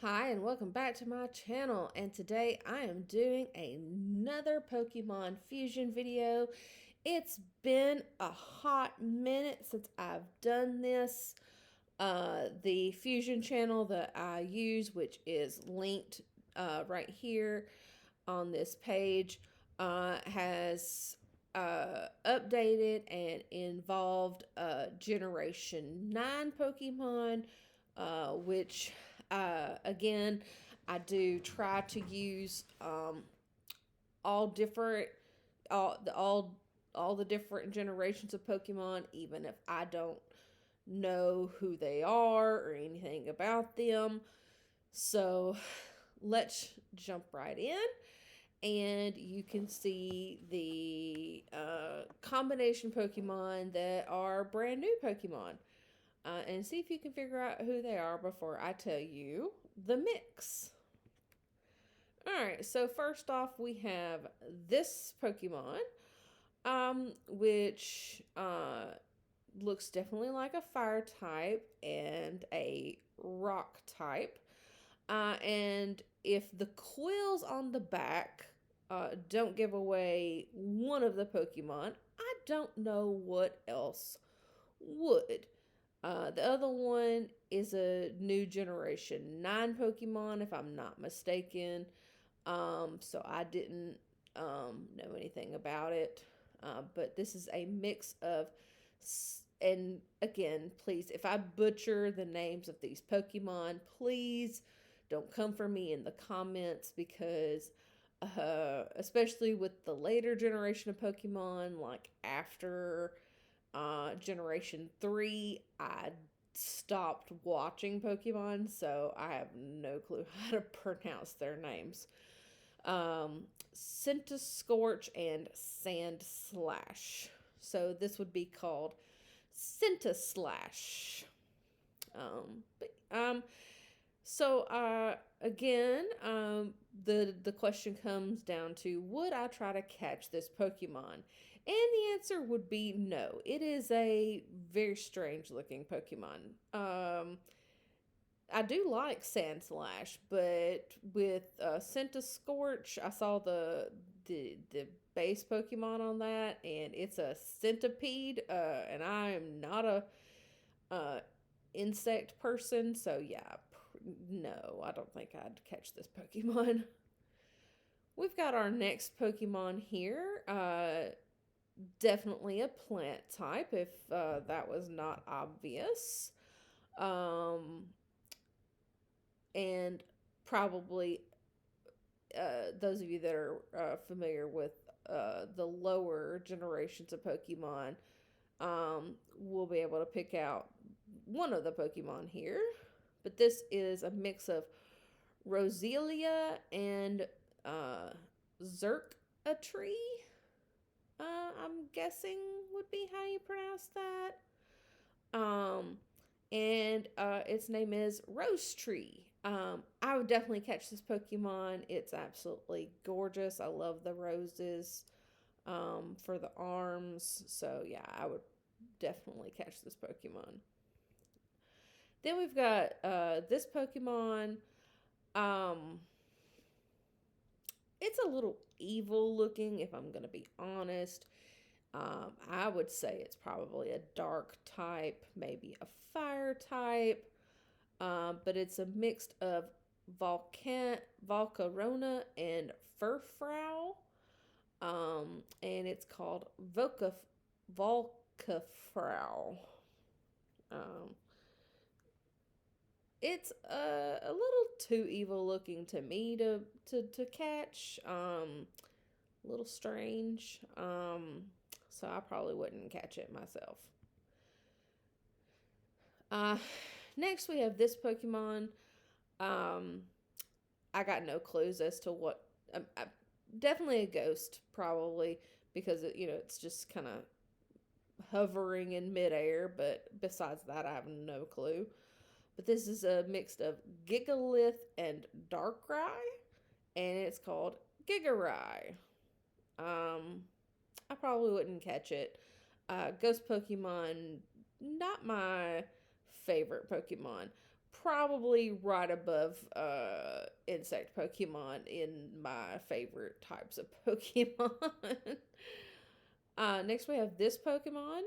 Hi, and welcome back to my channel. And today I am doing another Pokemon Fusion video. It's been a hot minute since I've done this. The Fusion channel that I use, which is linked right here on this page, has updated and involved Generation 9 Pokemon, which again, I do try to use all different, all the different generations of Pokemon, even if I don't know who they are or anything about them. So let's jump right in, and you can see the combination Pokemon that are brand new Pokemon. And see if you can figure out who they are before I tell you the mix. Alright, so first off, we have this Pokemon, which looks definitely like a fire type and a rock type. And if the quills on the back don't give away one of the Pokemon, I don't know what else would. The other one is a new generation 9 Pokemon, if I'm not mistaken. So I didn't know anything about it. But this is a mix of, and again, please, if I butcher the names of these Pokemon, please don't come for me in the comments because, especially with the later generation of Pokemon, like after Generation 3, I stopped watching Pokemon, so I have no clue how to pronounce their names. Scorch and Sandslash. So this would be called Slash. Um, but, um, so again, the question comes down to, would I try to catch this Pokemon? And the answer would be no. It is a very strange looking Pokemon. I do like Sandslash, but with Scorch, I saw the base Pokemon on that, and it's a centipede, and I am not a uh, insect person, so yeah, no, I don't think I'd catch this Pokemon. We've got our next Pokemon here. Definitely a plant type, if that was not obvious. Um, and probably those of you that are familiar with the lower generations of Pokemon will be able to pick out one of the Pokemon here. But this is a mix of Roselia and uh, Zerk-a-tree, I'm guessing would be how you pronounce that. And its name is Rose Tree. I would definitely catch this Pokemon. It's absolutely gorgeous. I love the roses for the arms. So, yeah, I would definitely catch this Pokemon. Then we've got this Pokemon. Um, it's a little evil looking, if I'm going to be honest. I would say it's probably a dark type, maybe a fire type, but it's a mix of Volcarona and Furfrou, and it's called Volcafrau. Um, it's a little too evil looking to me to catch. A little strange. So I probably wouldn't catch it myself. Uh, Next we have this Pokemon. Um, I got no clues as to what. Definitely a ghost, probably because it's just kind of hovering in midair. But besides that, I have no clue. But this is a mix of Gigalith and Darkrai, and it's called Gigarai. Um, I probably wouldn't catch it. Ghost Pokemon, not my favorite Pokemon. probably right above insect Pokemon in my favorite types of Pokemon. Next we have this Pokemon.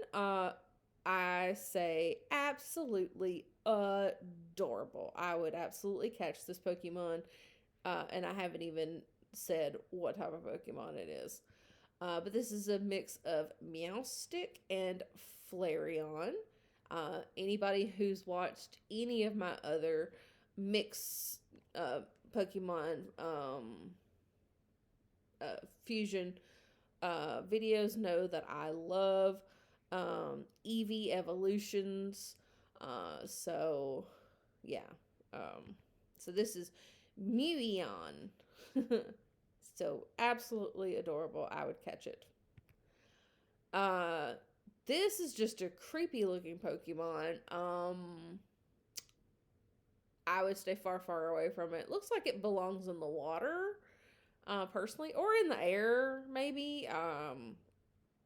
I say absolutely adorable. I would absolutely catch this Pokemon, and I haven't even said what type of Pokemon it is. But this is a mix of Meowstic and Flareon. Anybody who's watched any of my other mix Pokemon fusion videos know that I love Eevee evolutions. So yeah. So this is Mewion. So absolutely adorable. I would catch it. Uh, this is just a creepy looking Pokemon. I would stay far, far away from it. Looks like it belongs in the water, personally, or in the air, maybe.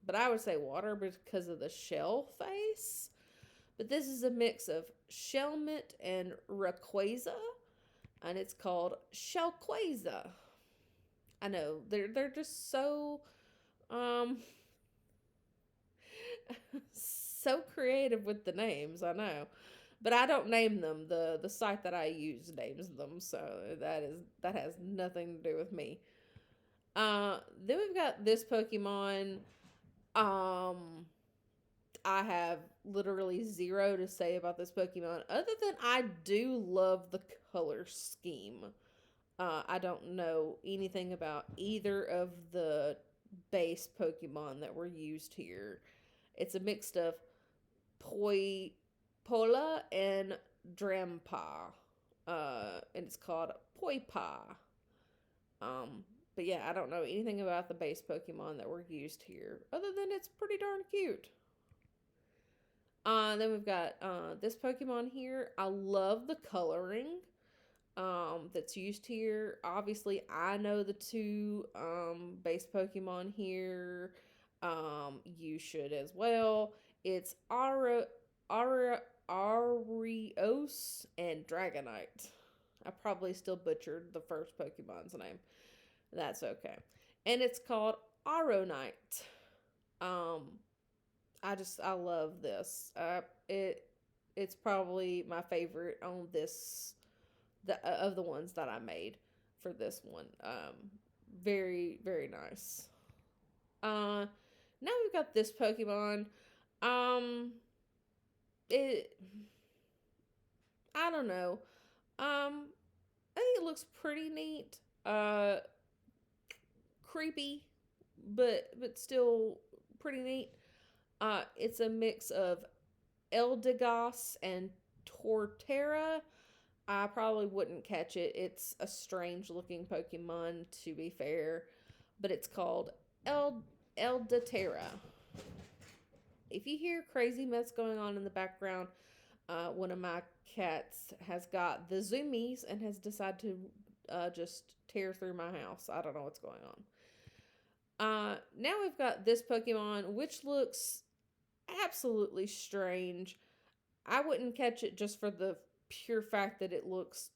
But I would say water because of the shell face. But this is a mix of Shelmet and Rayquaza, and it's called Shellquaza. I know they're just so um so creative with the names. I know, but I don't name them. The site that I use names them, so that has nothing to do with me. Then we've got this Pokemon. Um, I have literally zero to say about this Pokemon, other than I do love the color scheme. I don't know anything about either of the base Pokemon that were used here. It's a mix of Pola and Drampa. And it's called Poipa. But yeah, I don't know anything about the base Pokemon that were used here, other than it's pretty darn cute. Then we've got this Pokemon here. I love the coloring that's used here. Obviously, I know the two base Pokemon here. You should as well. It's Arios and Dragonite. I probably still butchered the first Pokemon's name. That's okay. And it's called Aronite. Um, I love this. It's probably my favorite on this of the ones that I made for this one. Very very nice. Now we've got this Pokemon. Um, it I don't know. I think it looks pretty neat. Creepy, but still pretty neat. It's a mix of Eldegoss and Torterra. I probably wouldn't catch it. It's a strange looking Pokemon, to be fair, but it's called Eldeterra. If you hear crazy mess going on in the background, one of my cats has got the zoomies and has decided to just tear through my house. I don't know what's going on. Now we've got this Pokemon, which looks absolutely strange. I wouldn't catch it just for the pure fact that it looks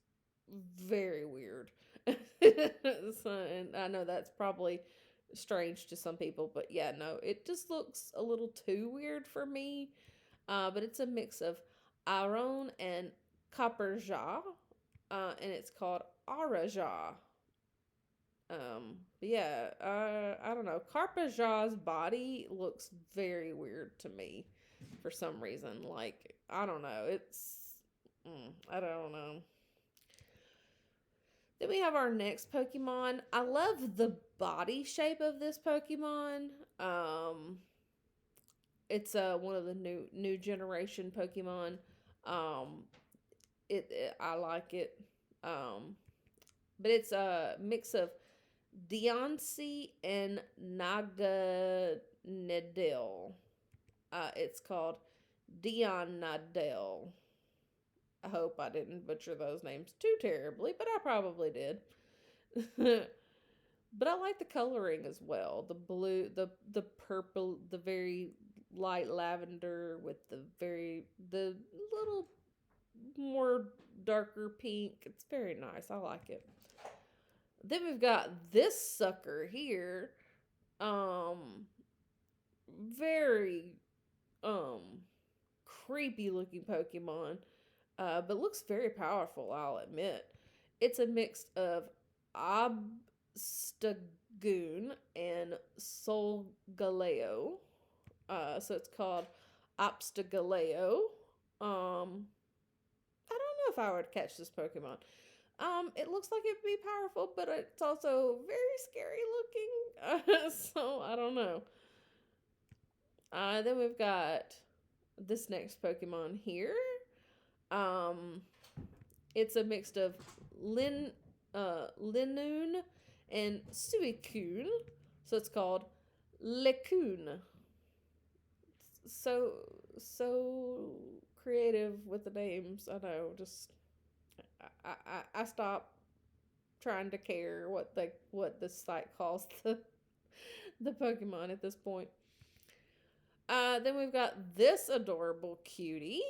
very weird. So, and I know that's probably strange to some people, but yeah, no, it just looks a little too weird for me. But it's a mix of Aron and Copperjaw, and it's called Araja. But yeah, I don't know. Carpajaw's body looks very weird to me for some reason. Like, I don't know. I don't know. Then we have our next Pokemon. I love the body shape of this Pokemon. It's one of the new generation Pokemon. Um, I like it. But it's a mix of Deontay and Naganadel. It's called Deonadel. I hope I didn't butcher those names too terribly, but I probably did. But I like the coloring as well. The blue, the purple, the very light lavender with the little more darker pink. It's very nice. I like it. Then we've got this sucker here. Um, very um creepy looking Pokemon. But looks very powerful, I'll admit. It's a mix of Obstagoon and Solgaleo. So it's called Obstagaleo. I don't know if I would catch this Pokemon. It looks like it'd be powerful, but it's also very scary looking. So I don't know. Then we've got this next Pokemon here. Um, it's a mix of Linoon and Suicune, so it's called Lecune. So creative with the names. I know. Just I stop trying to care what this site calls the Pokemon at this point. Then we've got this adorable cutie.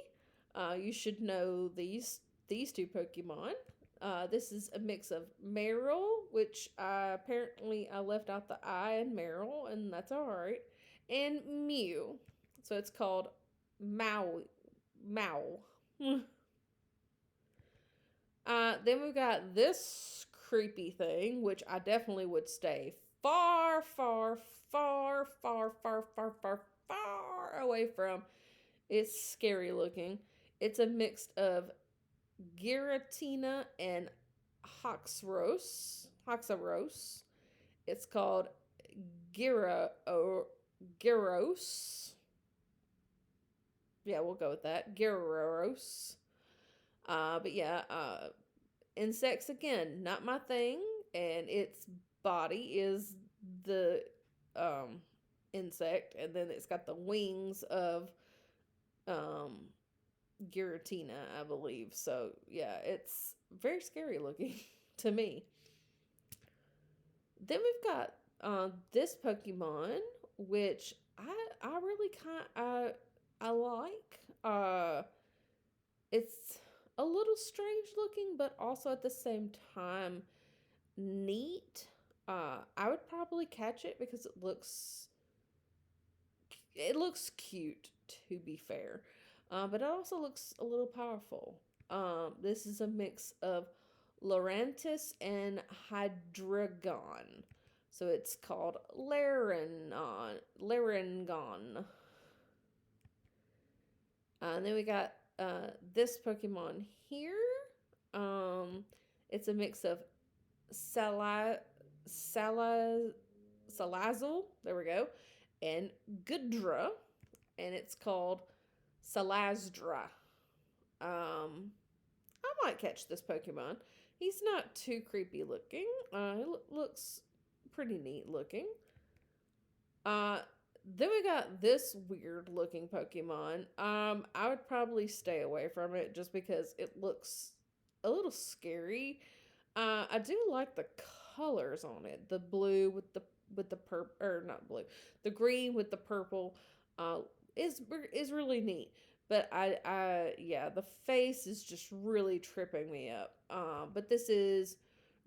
You should know these two Pokemon. This is a mix of Marill, which apparently I left out the I in Marill, and that's alright, and Mew. So it's called Mau. Then we've got this creepy thing, which I definitely would stay far, far, far, far, far, far, far, far away from. It's scary looking. It's a mix of Giratina and Haxorus. It's called Gyros. Yeah, we'll go with that. Gyros. But yeah, insects again, not my thing. And its body is the insect, and then it's got the wings of Giratina, I believe. So yeah, it's very scary looking to me. Then we've got this Pokemon, which I really I like. It's a little strange looking, but also at the same time neat. I would probably catch it because it looks cute, to be fair. But it also looks a little powerful. This is a mix of Lurantis and Hydreigon. So it's called Larangon. And then we got this Pokemon here. It's a mix of Salazzle, there we go, and Goodra, and it's called Salazdra. I might catch this Pokemon. He's not too creepy looking. He looks pretty neat looking. Then we got this weird looking Pokemon. I would probably stay away from it just because it looks a little scary. I do like the colors on it. The blue with the purple, or not blue, the green with the purple, is really neat. But yeah, the face is just really tripping me up. But this is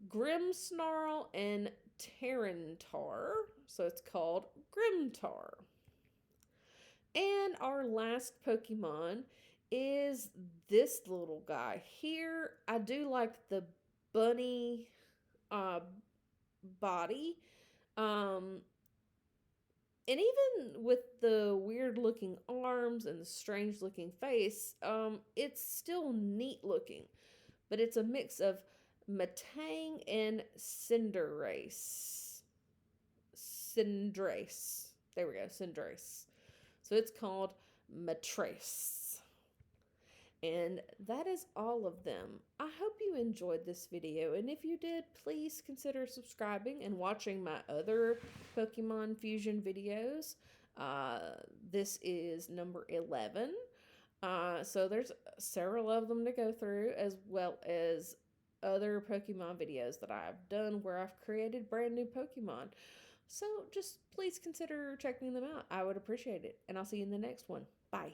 Grimmsnarl and Tyranitar, so it's called Grimmtar. And our last Pokemon is this little guy here. I do like the bunny body. And even with the weird looking arms and the strange looking face, it's still neat looking. But it's a mix of Metang and Cinderace. There we go, Cinderace. So it's called Matrace. And that is all of them. I hope you enjoyed this video, and if you did, please consider subscribing and watching my other Pokemon Fusion videos. This is number 11. So there's several of them to go through, as well as other Pokemon videos that I've done where I've created brand new Pokemon. So just please consider checking them out. I would appreciate it. And I'll see you in the next one. Bye.